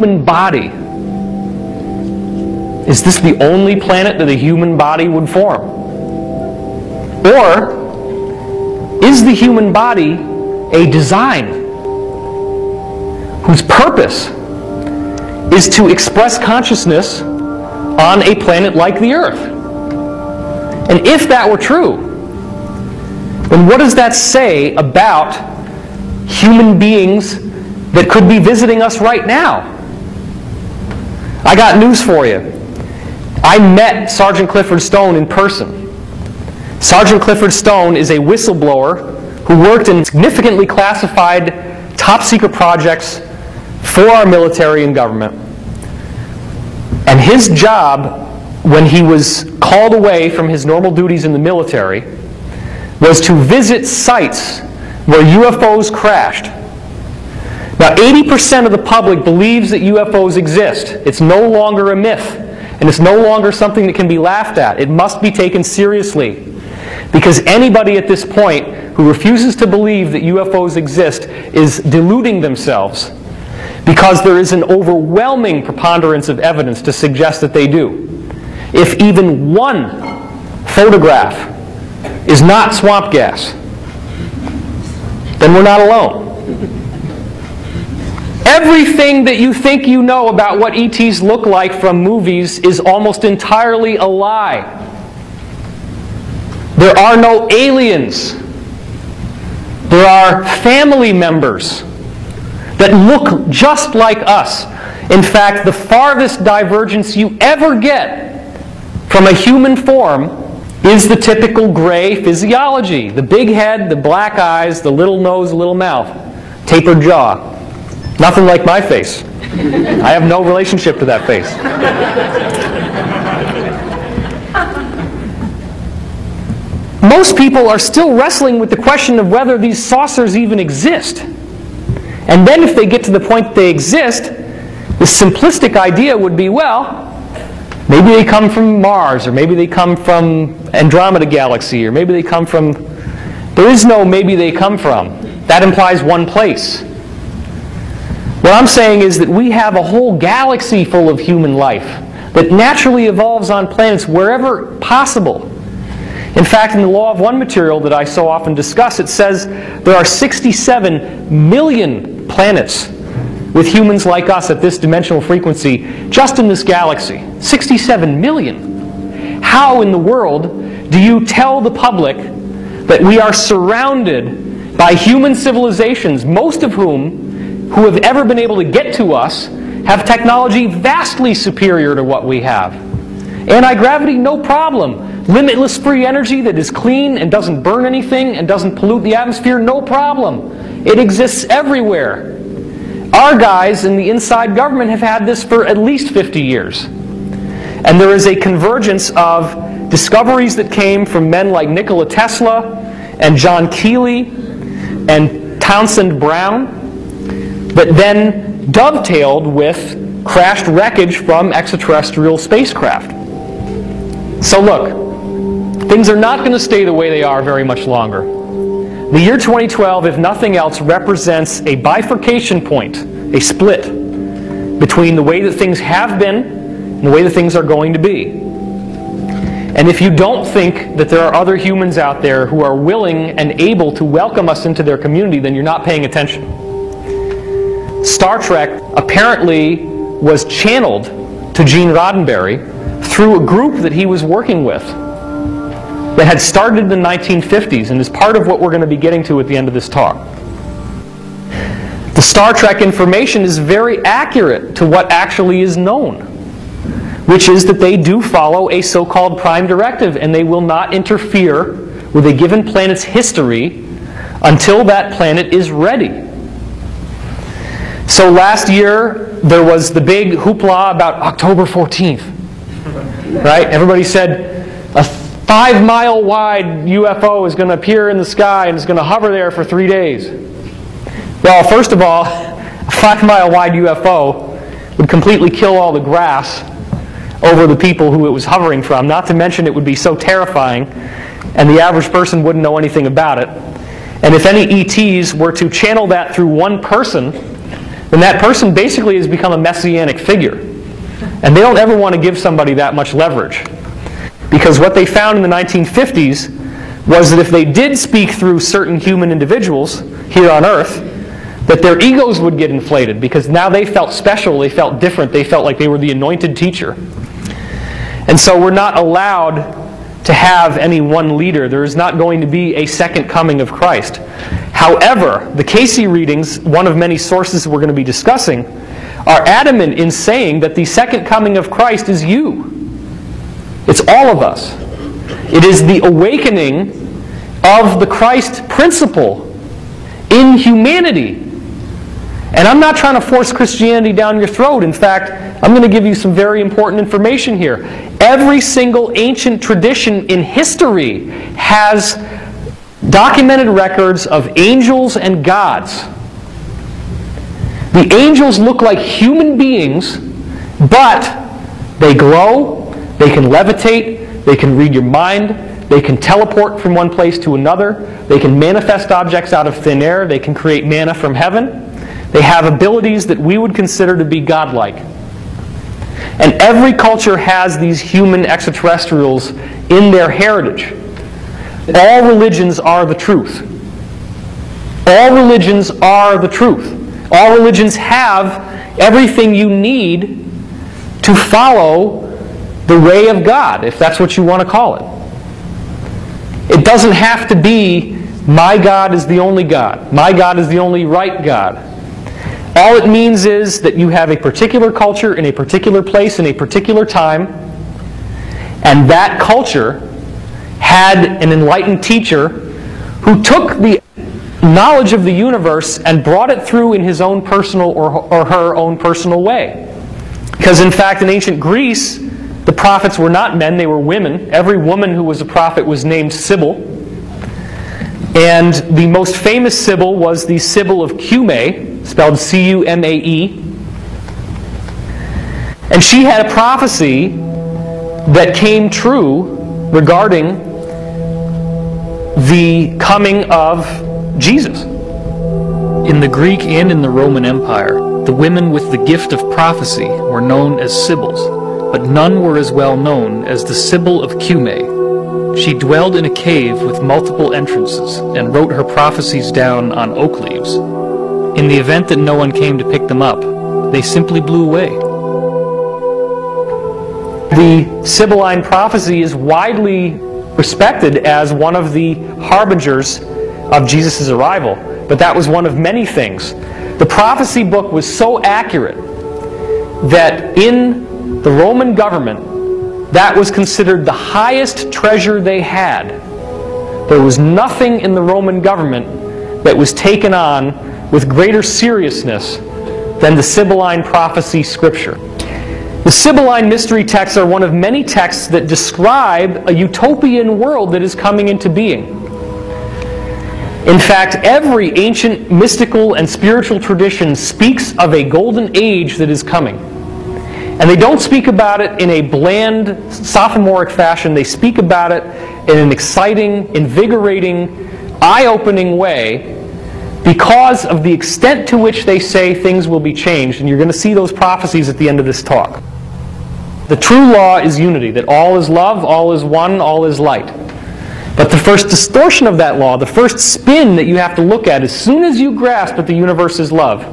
human body. Is this the only planet that a human body would form? Or is the human body a design whose purpose is to express consciousness on a planet like the Earth? And if that were true, then what does that say about human beings that could be visiting us right now? I got news for you. I met Sergeant Clifford Stone in person. Sergeant Clifford Stone is a whistleblower who worked in significantly classified top-secret projects for our military and government. And his job, when he was called away from his normal duties in the military, was to visit sites where UFOs crashed. Now, 80% of the public believes that UFOs exist. It's no longer a myth, and it's no longer something that can be laughed at. It must be taken seriously, because anybody at this point who refuses to believe that UFOs exist is deluding themselves, because there is an overwhelming preponderance of evidence to suggest that they do. If even one photograph is not swamp gas, then we're not alone. Everything that you think you know about what ETs look like from movies is almost entirely a lie. There are no aliens. There are family members that look just like us. In fact, the farthest divergence you ever get from a human form is the typical gray physiology. The big head, the black eyes, the little nose, little mouth, tapered jaw. Nothing like my face. I have no relationship to that face. Most people are still wrestling with the question of whether these saucers even exist. And then if they get to the point that they exist, the simplistic idea would be, well, maybe they come from Mars, or maybe they come from Andromeda Galaxy, or maybe they come from... There is no maybe they come from. That implies one place. What I'm saying is that we have a whole galaxy full of human life that naturally evolves on planets wherever possible. In fact, in the Law of One material that I so often discuss, it says there are 67 million planets with humans like us at this dimensional frequency just in this galaxy. 67 million. How in the world do you tell the public that we are surrounded by human civilizations, most of whom who have ever been able to get to us have technology vastly superior to what we have? Anti-gravity, no problem. Limitless free energy that is clean and doesn't burn anything and doesn't pollute the atmosphere, no problem. It exists everywhere. Our guys in the inside government have had this for at least 50 years. And there is a convergence of discoveries that came from men like Nikola Tesla and John Keely and Townsend Brown that then dovetailed with crashed wreckage from extraterrestrial spacecraft. So look, things are not going to stay the way they are very much longer. The year 2012, if nothing else, represents a bifurcation point, a split, between the way that things have been and the way that things are going to be. And if you don't think that there are other humans out there who are willing and able to welcome us into their community, then you're not paying attention. Star Trek apparently was channeled to Gene Roddenberry through a group that he was working with that had started in the 1950s and is part of what we're going to be getting to at the end of this talk. The Star Trek information is very accurate to what actually is known, which is that they do follow a so-called prime directive, and they will not interfere with a given planet's history until that planet is ready. So last year, there was the big hoopla about October 14th. Right? Everybody said a 5-mile wide UFO is going to appear in the sky and is going to hover there for 3 days. Well, first of all, a 5-mile wide UFO would completely kill all the grass over the people who it was hovering from, not to mention it would be so terrifying and the average person wouldn't know anything about it. And if any ETs were to channel that through one person, then that person basically has become a messianic figure. And they don't ever want to give somebody that much leverage. Because what they found in the 1950s was that if they did speak through certain human individuals here on earth, that their egos would get inflated, because now they felt special, they felt different, they felt like they were the anointed teacher. And so we're not allowed to have any one leader. There is not going to be a second coming of Christ. However, the Casey readings, one of many sources we're going to be discussing, are adamant in saying that the second coming of Christ is you. It's all of us. It is the awakening of the Christ principle in humanity. And I'm not trying to force Christianity down your throat. In fact, I'm going to give you some very important information here. Every single ancient tradition in history has documented records of angels and gods. The angels look like human beings, but they glow, they can levitate, they can read your mind, they can teleport from one place to another, they can manifest objects out of thin air, they can create manna from heaven. They have abilities that we would consider to be godlike. And every culture has these human extraterrestrials in their heritage. All religions are the truth. All religions are the truth. All religions have everything you need to follow the way of God, if that's what you want to call it. It doesn't have to be, my God is the only God. My God is the only right God. All it means is that you have a particular culture in a particular place in a particular time, and that culture had an enlightened teacher who took the knowledge of the universe and brought it through in his own personal or her own personal way. Because in fact, in ancient Greece, the prophets were not men, they were women. Every woman who was a prophet was named Sibyl. And the most famous Sibyl was the Sibyl of Cumae, spelled C-U-M-A-E. And she had a prophecy that came true regarding the coming of Jesus. In the Greek and in the Roman Empire, the women with the gift of prophecy were known as Sibyls, but none were as well known as the Sibyl of Cumae. She dwelled in a cave with multiple entrances and wrote her prophecies down on oak leaves. In the event that no one came to pick them up, they simply blew away. The Sibylline prophecy is widely respected as one of the harbingers of Jesus' arrival, but that was one of many things. The prophecy book was so accurate that in the Roman government, that was considered the highest treasure they had. There was nothing in the Roman government that was taken on with greater seriousness than the Sibylline prophecy scripture. The Sibylline mystery texts are one of many texts that describe a utopian world that is coming into being. In fact, every ancient mystical and spiritual tradition speaks of a golden age that is coming. And they don't speak about it in a bland, sophomoric fashion. They speak about it in an exciting, invigorating, eye-opening way because of the extent to which they say things will be changed. And you're going to see those prophecies at the end of this talk. The true law is unity, that all is love, all is one, all is light. But the first distortion of that law, the first spin that you have to look at as soon as you grasp that the universe is love,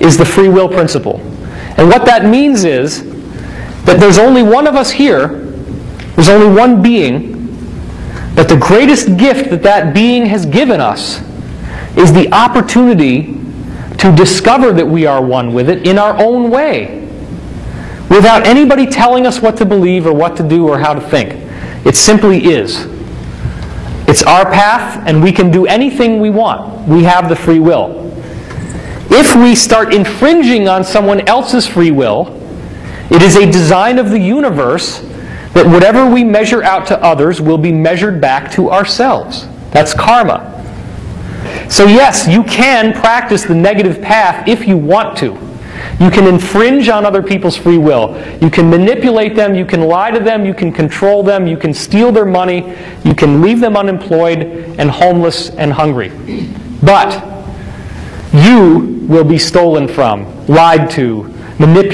is the free will principle. And what that means is that there's only one of us here, there's only one being, but the greatest gift that that being has given us is the opportunity to discover that we are one with it in our own way, without anybody telling us what to believe or what to do or how to think. It simply is. It's our path, and we can do anything we want. We have the free will. If we start infringing on someone else's free will, it is a design of the universe that whatever we measure out to others will be measured back to ourselves. That's karma. So yes, you can practice the negative path if you want to. You can infringe on other people's free will. You can manipulate them, you can lie to them, you can control them, you can steal their money, you can leave them unemployed and homeless and hungry. But you will be stolen from, lied to, manipulated.